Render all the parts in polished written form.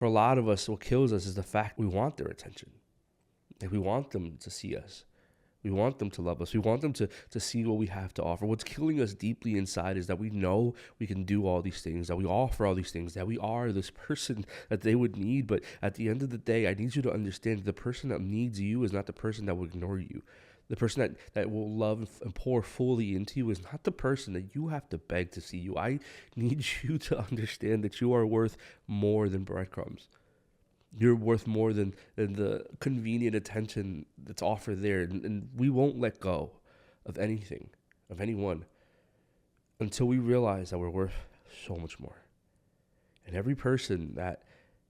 For a lot of us, what kills us is the fact we want their attention. Like we want them to see us. We want them to love us. We want them to see what we have to offer. What's killing us deeply inside is that we know we can do all these things, that we offer all these things, that we are this person that they would need. But at the end of the day, I need you to understand the person that needs you is not the person that will ignore you. The person that will love and pour fully into you is not the person that you have to beg to see you. I need you to understand that you are worth more than breadcrumbs. You're worth more than the convenient attention that's offered there. And we won't let go of anything, of anyone, until we realize that we're worth so much more. And every person that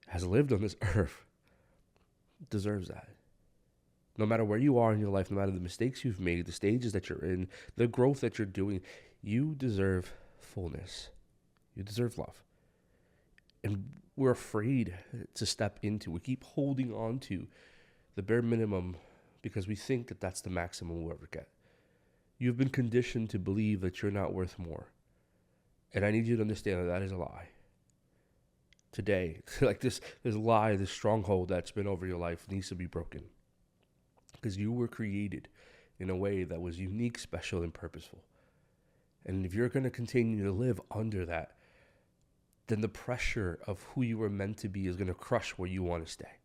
has lived on this earth deserves that. No matter where you are in your life, no matter the mistakes you've made, the stages that you're in, the growth that you're doing, you deserve fullness. You deserve love. And we're afraid to step into. We keep holding on to the bare minimum because we think that that's the maximum we'll ever get. You've been conditioned to believe that you're not worth more. And I need you to understand that that is a lie. Today, like this lie, this stronghold that's been over your life needs to be broken. Because you were created in a way that was unique, special, and purposeful. And if you're going to continue to live under that, then the pressure of who you were meant to be is going to crush where you want to stay.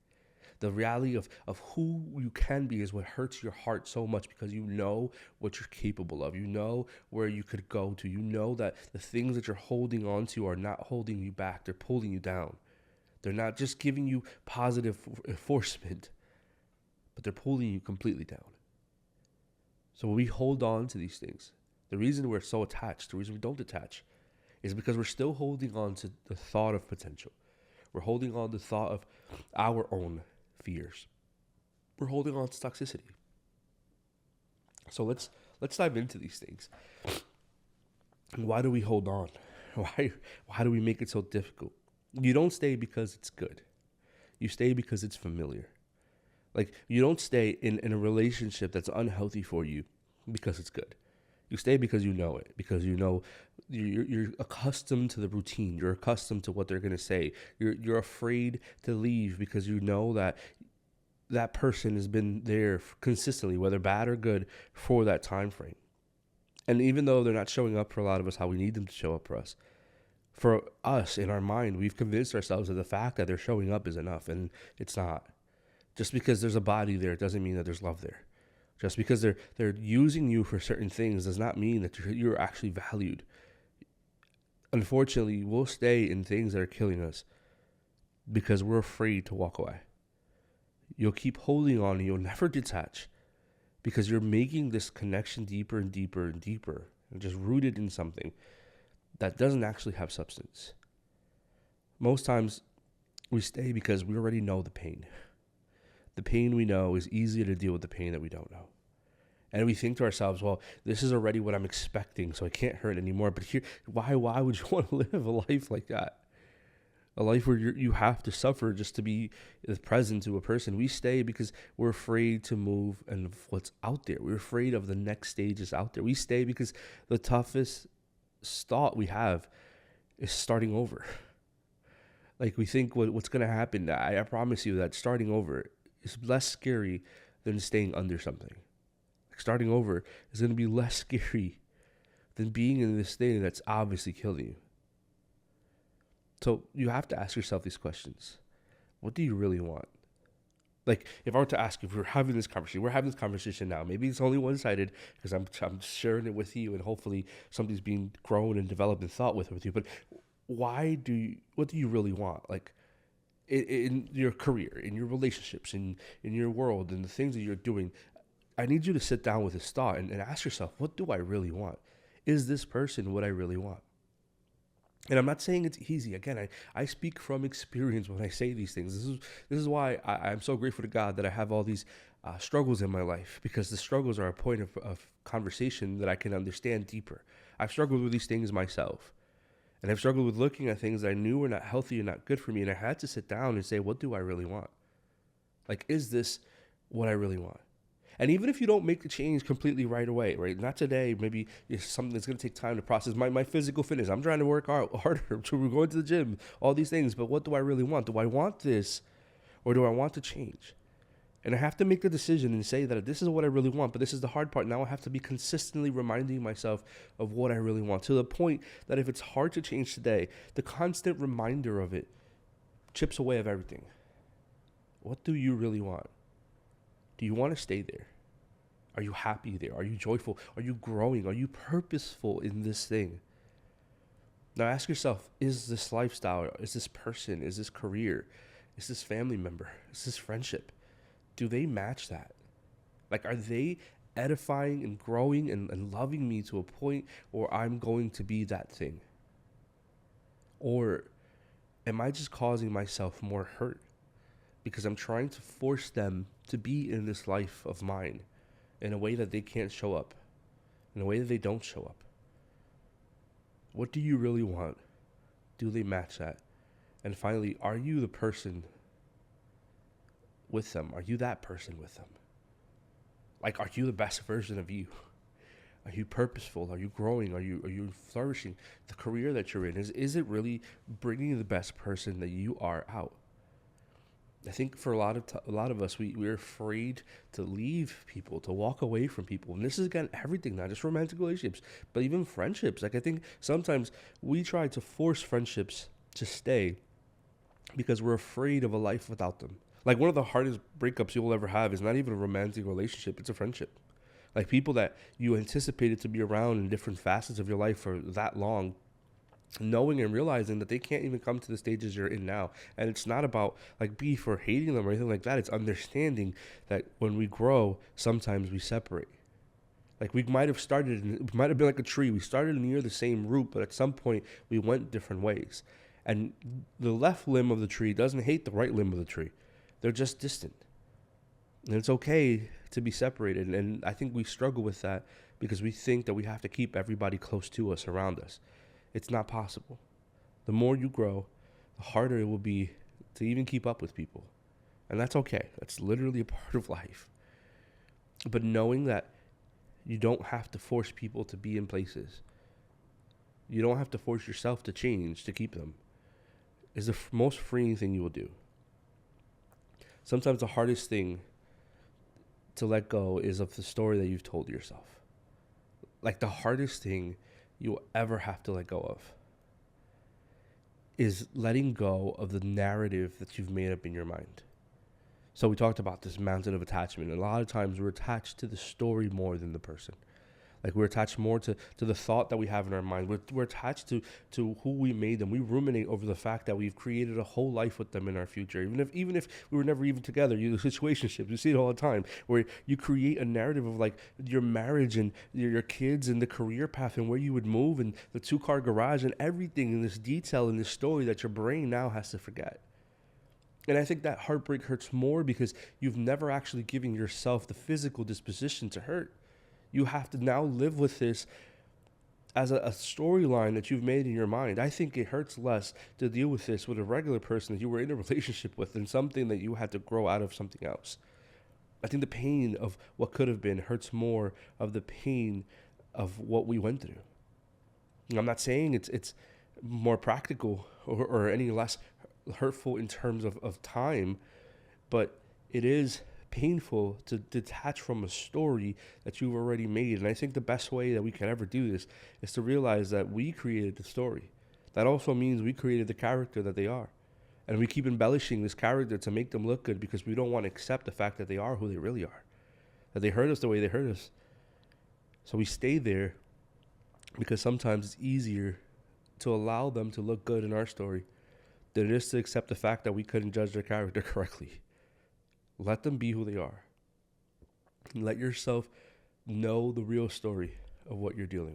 The reality of who you can be is what hurts your heart so much because you know what you're capable of. You know where you could go to. You know that the things that you're holding on to are not holding you back. They're pulling you down. They're not just giving you positive enforcement, but they're pulling you completely down. So when we hold on to these things, the reason we're so attached, the reason we don't detach, is because we're still holding on to the thought of potential. We're holding on to the thought of our own fears. We're holding on to toxicity. So let's dive into these things. Why do we hold on? Why do we make it so difficult? You don't stay because it's good. You stay because it's familiar. Like you don't stay in a relationship that's unhealthy for you because it's good. You stay because you know it, because you know you're accustomed to the routine. You're accustomed to what they're going to say. You're afraid to leave because you know that that person has been there consistently, whether bad or good, for that time frame. And even though they're not showing up for a lot of us how we need them to show up for us in our mind, we've convinced ourselves that the fact that they're showing up is enough, and it's not. Just because there's a body there doesn't mean that there's love there. Just because they're using you for certain things does not mean that you're actually valued. Unfortunately, we'll stay in things that are killing us because we're afraid to walk away. You'll keep holding on and you'll never detach because you're making this connection deeper and deeper and deeper and just rooted in something that doesn't actually have substance. Most times we stay because we already know the pain. The pain we know is easier to deal with the pain that we don't know. And we think to ourselves, well, this is already what I'm expecting, so I can't hurt anymore. But here, why would you want to live a life like that? A life where you have to suffer just to be present to a person. We stay because we're afraid to move and what's out there. We're afraid of the next stages out there. We stay because the toughest thought we have is starting over. Like we think what's going to happen. I promise you that starting over is less scary than staying under something. Like starting over is going to be less scary than being in this thing that's obviously killing you. So you have to ask yourself these questions. What do you really want? Like if I were to ask you, if we're having this conversation now, maybe it's only one-sided because I'm sharing it with you and hopefully something's being grown and developed and thought with you. But what do you really want? Like, in your career, in your relationships, in your world, and the things that you're doing, I need you to sit down with this thought and ask yourself, what do I really want? Is this person what I really want? And I'm not saying it's easy. Again, I speak from experience when I say these things. This is why I'm so grateful to God that I have all these struggles in my life, because the struggles are a point of conversation that I can understand deeper. I've struggled with these things myself. And I've struggled with looking at things that I knew were not healthy and not good for me. And I had to sit down and say, what do I really want? Like, is this what I really want? And even if you don't make the change completely right away, right? Not today, maybe it's something that's going to take time to process. My physical fitness, I'm trying to work harder, to going to the gym, all these things. But what do I really want? Do I want this, or do I want to change? And I have to make the decision and say that this is what I really want. But this is the hard part. Now I have to be consistently reminding myself of what I really want, to the point that if it's hard to change today, the constant reminder of it chips away of everything. What do you really want? Do you want to stay there? Are you happy there? Are you joyful? Are you growing? Are you purposeful in this thing? Now ask yourself, is this lifestyle, is this person, is this career, is this family member, is this friendship, do they match that? Like, are they edifying and growing and loving me to a point where I'm going to be that thing? Or am I just causing myself more hurt because I'm trying to force them to be in this life of mine in a way that they can't show up, in a way that they don't show up? What do you really want? Do they match that? And finally, are you the person with them? Are you that person with them? Like, are you the best version of you? Are you purposeful? Are you growing? Are you flourishing? The career that you're in, is it really bringing the best person that you are out? I think for a lot of us, we're afraid to leave people, to walk away from people. And this is, again, everything, not just romantic relationships, but even friendships. Like, I think sometimes we try to force friendships to stay because we're afraid of a life without them. Like, one of the hardest breakups you'll ever have is not even a romantic relationship, it's a friendship. Like, people that you anticipated to be around in different facets of your life for that long, knowing and realizing that they can't even come to the stages you're in now. And it's not about like beef or hating them or anything like that. It's understanding that when we grow, sometimes we separate. Like, we might have it might have been like a tree. We started near the same root, but at some point we went different ways. And the left limb of the tree doesn't hate the right limb of the tree. They're just distant. And it's okay to be separated. And I think we struggle with that because we think that we have to keep everybody close to us, around us. It's not possible. The more you grow, the harder it will be to even keep up with people. And that's okay. That's literally a part of life. But knowing that you don't have to force people to be in places, you don't have to force yourself to change to keep them, is the most freeing thing you will do. Sometimes the hardest thing to let go is of the story that you've told yourself. Like, the hardest thing you'll ever have to let go of is letting go of the narrative that you've made up in your mind. So we talked about this mountain of attachment. A lot of times we're attached to the story more than the person. Like, we're attached more to the thought that we have in our mind. We're attached to who we made them. We ruminate over the fact that we've created a whole life with them in our future. Even if we were never even together, the situationships, you see it all the time, where you create a narrative of like your marriage and your kids and the career path and where you would move and the 2-car garage and everything in this detail in this story that your brain now has to forget. And I think that heartbreak hurts more because you've never actually given yourself the physical disposition to hurt. You have to now live with this as a storyline that you've made in your mind. I think it hurts less to deal with this with a regular person that you were in a relationship with than something that you had to grow out of something else. I think the pain of what could have been hurts more of the pain of what we went through. And I'm not saying it's more practical or any less hurtful in terms of time, but it is painful to detach from a story that you've already made. And I think the best way that we can ever do this is to realize that we created the story. That also means we created the character that they are. And we keep embellishing this character to make them look good because we don't want to accept the fact that they are who they really are. That they hurt us the way they hurt us. So we stay there because sometimes it's easier to allow them to look good in our story than it is to accept the fact that we couldn't judge their character correctly. Let them be who they are. Let yourself know the real story of what you're dealing with.